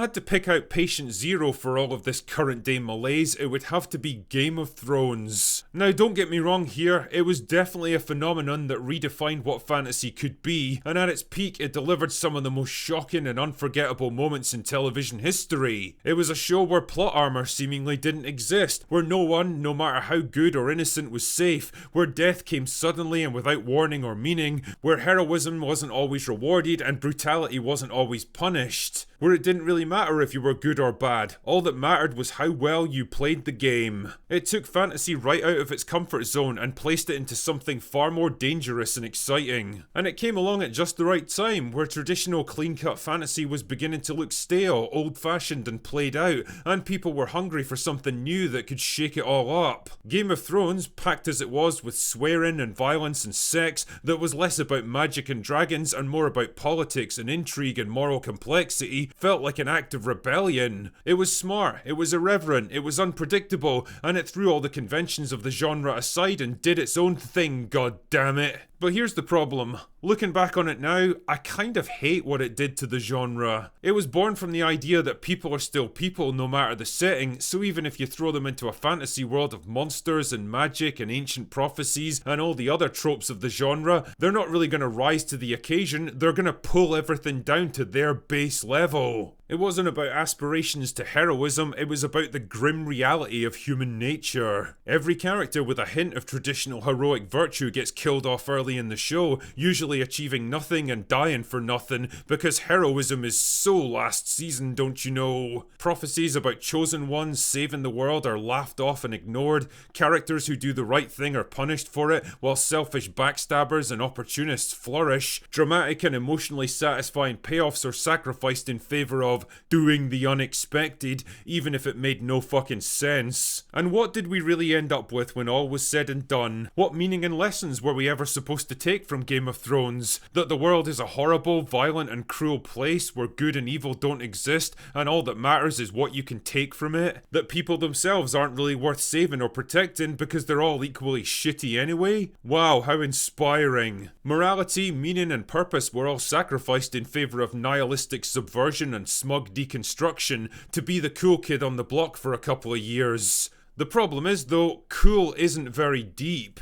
had to pick out patient zero for all of this current day malaise, it would have to be Game of Thrones. Now don't get me wrong here, it was definitely a phenomenon that redefined what fantasy could be, and at its peak it delivered some of the most shocking and unforgettable moments in television history. It was a show where plot armor seemingly didn't exist, where no one, no matter how good or innocent, was safe, where death came suddenly and without warning or meaning, where heroism wasn't always rewarded and brutality wasn't always punished, where it didn't really matter if you were good or bad, all that mattered was how well you played the game. It took fantasy right out of its comfort zone and placed it into something far more dangerous and exciting. And it came along at just the right time, where traditional clean-cut fantasy was beginning to look stale, old-fashioned and played out, and people were hungry for something new that could shake it all up. Game of Thrones, packed as it was with swearing and violence and sex, that was less about magic and dragons and more about politics and intrigue and moral complexity, felt like an act of rebellion. It was smart, it was irreverent, it was unpredictable, and it threw all the conventions of the genre aside and did its own thing, god damn it. But here's the problem. Looking back on it now, I kind of hate what it did to the genre. It was born from the idea that people are still people no matter the setting, so even if you throw them into a fantasy world of monsters and magic and ancient prophecies and all the other tropes of the genre, they're not really going to rise to the occasion, they're going to pull everything down to their base level. It wasn't about aspirations to heroism, it was about the grim reality of human nature. Every character with a hint of traditional heroic virtue gets killed off early in the show, usually achieving nothing and dying for nothing, because heroism is so last season, don't you know? Prophecies about chosen ones saving the world are laughed off and ignored, characters who do the right thing are punished for it, while selfish backstabbers and opportunists flourish, dramatic and emotionally satisfying payoffs are sacrificed in favour of doing the unexpected, even if it made no fucking sense. And what did we really end up with when all was said and done? What meaning and lessons were we ever supposed to take from Game of Thrones? That the world is a horrible, violent and cruel place where good and evil don't exist and all that matters is what you can take from it? That people themselves aren't really worth saving or protecting because they're all equally shitty anyway? Wow, how inspiring. Morality, meaning and purpose were all sacrificed in favour of nihilistic subversion and smug deconstruction to be the cool kid on the block for a couple of years. The problem is though, cool isn't very deep.